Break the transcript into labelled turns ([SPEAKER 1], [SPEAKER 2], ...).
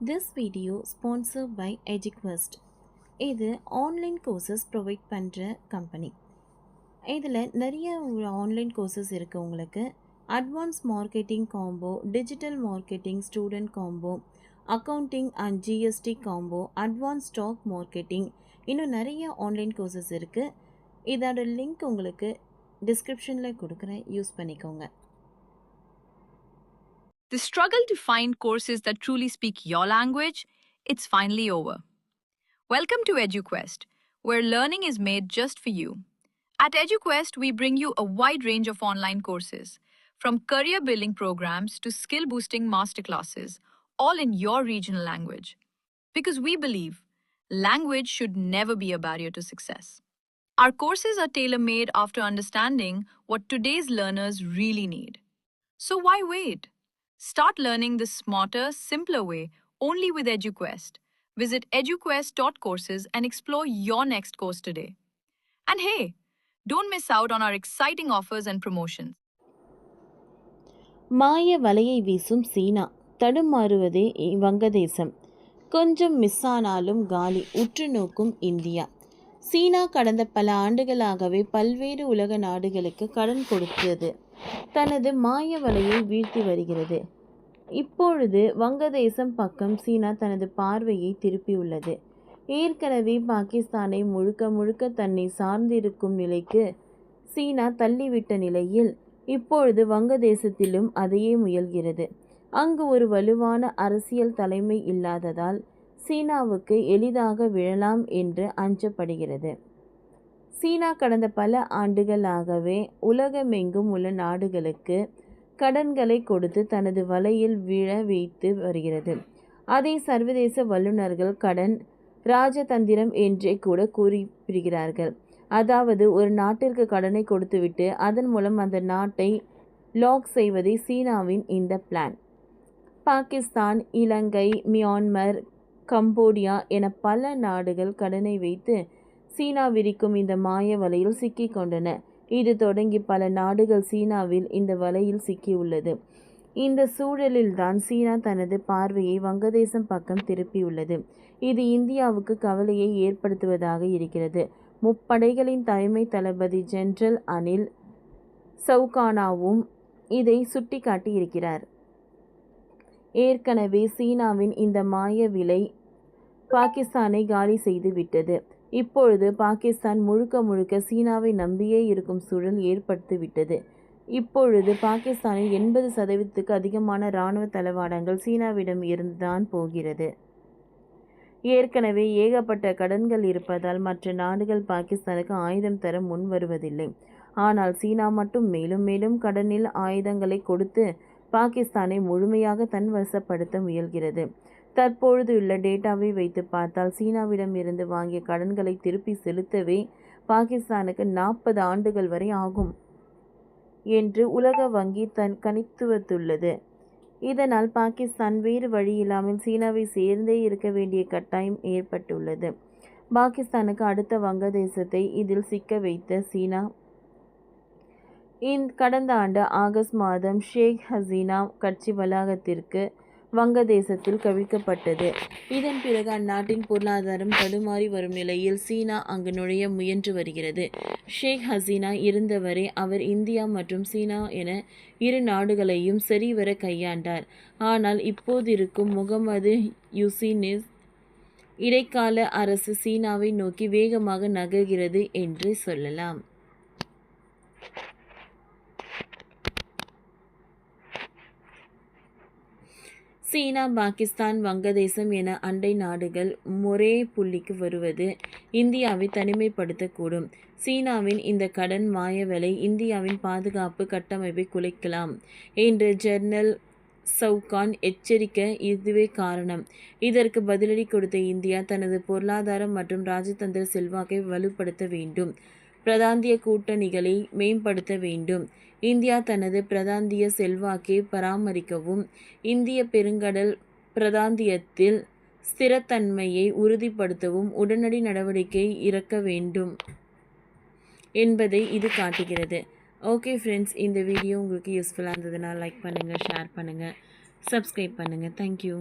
[SPEAKER 1] This video sponsored by EduQuest. இது online courses provide பண்ணுற கம்பெனி. இதில் நிறைய ஆன்லைன் கோர்சஸ் இருக்குது. உங்களுக்கு advance marketing combo, digital marketing student combo, accounting and GST combo, advance stock marketing, இன்னும் நிறைய ஆன்லைன் கோர்சஸ் இருக்குது. இதோட லிங்க் உங்களுக்கு டிஸ்கிரிப்ஷனில் கொடுக்குறேன், யூஸ் பண்ணிக்கோங்க.
[SPEAKER 2] The struggle to find courses that truly speak your language, it's finally over. Welcome to EduQuest, where learning is made just for you. At EduQuest, we bring you a wide range of online courses, from career building programs to skill boosting masterclasses, all in your regional language. Because we believe language should never be a barrier to success. Our courses are tailor made after understanding what today's learners really need. So why wait? Start learning the smarter, simpler way only with EduQuest. Visit eduquest.courses and explore your next course today. And hey, don't miss out on our exciting offers and promotions.
[SPEAKER 1] மாய வலையை வீசும் சீனா, தடுமாறுவதே வங்கதேசம். கொஞ்சம் miss ஆனாலும் காலி, உற்று நோக்கும் India. சீனா கடந்த பல ஆண்டுகளாகவே பல்வேறு உலக நாடுகளுக்கு கடன் கொடுத்தது தனது மாய வலையை வீழ்த்தி வருகிறது. இப்பொழுது வங்கதேசம் பக்கம் சீனா தனது பார்வையை திருப்பியுள்ளது. ஏற்கனவே பாகிஸ்தானை முழுக்க தன்னை சார்ந்திருக்கும் நிலைக்கு சீனா தள்ளிவிட்ட நிலையில் இப்பொழுது வங்கதேசத்திலும் அதையே முயல்கிறது. அங்கு ஒரு வலுவான அரசியல் தலைமை இல்லாததால் சீனாவுக்கு எளிதாக விழலாம் என்று அஞ்சப்படுகிறது. சீனா கடந்த பல ஆண்டுகளாகவே உலகமெங்கும் உள்ள நாடுகளுக்கு கடன்களை கொடுத்து தனது வலையில் விழ வைத்து வருகிறது. அதை சர்வதேச வல்லுநர்கள் கடன் ராஜதந்திரம் என்றே கூட குறிப்பிடுகிறார்கள். அதாவது ஒரு நாட்டிற்கு கடனை கொடுத்துவிட்டு அதன் மூலம் அந்த நாட்டை லாக் செய்வதே சீனாவின் இந்த பிளான். பாகிஸ்தான், இலங்கை, மியான்மர், கம்போடியா என பல நாடுகள் கடனை வைத்து சீனா விரிக்கும் இந்த மாய வலையில் சிக்கிக் கொண்டன. இது தொடங்கி பல நாடுகள் சீனாவில் இந்த வலையில் சிக்கியுள்ளது. இந்த சூழலில்தான் சீனா தனது பார்வையை வங்கதேசம் பக்கம் திருப்பியுள்ளது. இது இந்தியாவுக்கு கவலையை ஏற்படுத்துவதாக இருக்கிறது. முப்படைகளின் தலைமை தளபதி ஜெனரல் அனில் சவுகானாவும் இதை சுட்டிக்காட்டி இருக்கிறார். ஏற்கனவே சீனாவின் இந்த மாய விலை பாகிஸ்தானை காலி செய்து விட்டது. இப்பொழுது பாகிஸ்தான் முழுக்க சீனாவை நம்பியே இருக்கும் சூழல் ஏற்படுத்திவிட்டது. இப்பொழுது பாகிஸ்தானில் 80% அதிகமான இராணுவ தளவாடங்கள் சீனாவிடம் இருந்துதான் போகிறது. ஏற்கனவே ஏகப்பட்ட கடன்கள் இருப்பதால் மற்ற நாடுகள் பாகிஸ்தானுக்கு ஆயுதம் தர முன் வருவதில்லை. ஆனால் சீனா மட்டும் மேலும் கடனில் ஆயுதங்களை கொடுத்து பாகிஸ்தானை முழுமையாக தன்வசப்படுத்த முயல்கிறது. தற்பொழுதுள்ள டேட்டாவை வைத்து பார்த்தால் சீனாவிடம் இருந்து வாங்கிய கடன்களை திருப்பி செலுத்தவே பாகிஸ்தானுக்கு 40 ஆண்டுகள் வரை ஆகும் என்று உலக வங்கி கணித்துவத்துள்ளது. இதனால் பாகிஸ்தான் வேறு வழி இல்லாமல் சீனாவை சேர்ந்தே இருக்க வேண்டிய கட்டாயம் ஏற்பட்டுள்ளது. பாகிஸ்தானுக்கு அடுத்த வங்கதேசத்தை இதில் சிக்க வைத்த சீனா கடந்த ஆண்டு ஆகஸ்ட் மாதம் ஷேக் ஹசீனா கட்சி வளாகத்திற்கு வங்கதேசத்தில் கவிழ்க்கப்பட்டது. இதன் பிறகு அந்நாட்டின் பொருளாதாரம் தடுமாறி வரும் நிலையில் சீனா அங்கு நுழைய முயன்று வருகிறது. ஷேக் ஹசீனா இருந்தவரை அவர் இந்தியா மற்றும் சீனா என இரு நாடுகளையும் சரிவர கையாண்டார். ஆனால் இப்போதிருக்கும் முகமது யூசினிஸ் இடைக்கால அரசு சீனாவை நோக்கி வேகமாக நகர்கிறது என்று சொல்லலாம். சீனா, பாகிஸ்தான், வங்கதேசம் என அண்டை நாடுகள் ஒரே புள்ளிக்கு வருவது இந்தியாவை தனிமைப்படுத்தக்கூடும். சீனாவின் இந்த கடன் மாயவலை இந்தியாவின் பாதுகாப்பு கட்டமைப்பை குலைக்கலாம் என்று ஜெனரல் சவுகான் எச்சரிக்க இதுவே காரணம். இதற்கு பதிலடி கொடுத்த இந்தியா தனது பொருளாதாரம் மற்றும் ராஜதந்திர செல்வாக்கை வலுப்படுத்த வேண்டும். பிராந்திய கூட்டணிகளை மேம்படுத்த வேண்டும். இந்தியா தனது பிராந்திய செல்வாக்கை பராமரிக்கவும் இந்திய பெருங்கடல் பிராந்தியத்தில் ஸ்திரத்தன்மையை உறுதிப்படுத்தவும் உடனடி நடவடிக்கை எடுக்க வேண்டும் என்பதை இது காட்டுகிறது. ஓகே ஃப்ரெண்ட்ஸ், இந்த வீடியோ உங்களுக்கு யூஸ்ஃபுல்லாக இருந்ததுன்னா லைக் பண்ணுங்கள், ஷேர் பண்ணுங்கள், சப்ஸ்கிரைப் பண்ணுங்கள். தேங்க்யூ.